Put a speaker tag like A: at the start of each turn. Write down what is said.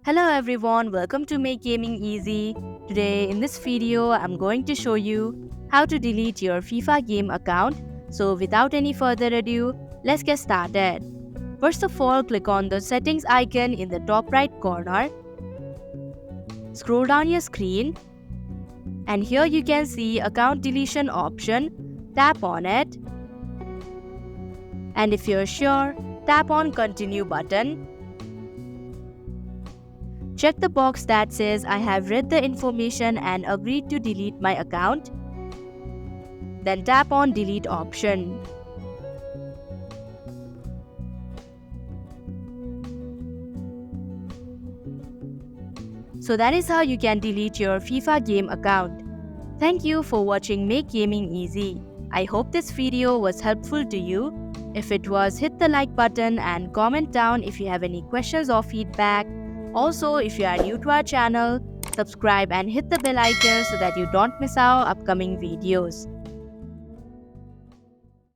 A: Hello everyone, welcome to Make Gaming Easy. Today in this video, I'm going to show you how to delete your FIFA game account. So without any further ado, let's get started. First of all, click on the settings icon in the top right corner. Scroll down your screen and here you can see account deletion option. Tap on it. And if you're sure, tap on continue button. Check the box that says I have read the information and agreed to delete my account. Then tap on delete option. So that is how you can delete your FIFA game account. Thank you for watching Make Gaming Easy. I hope this video was helpful to you. If it was, hit the like button and comment down if you have any questions or feedback. Also, if you are new to our channel, subscribe and hit the bell icon so that you don't miss our upcoming videos.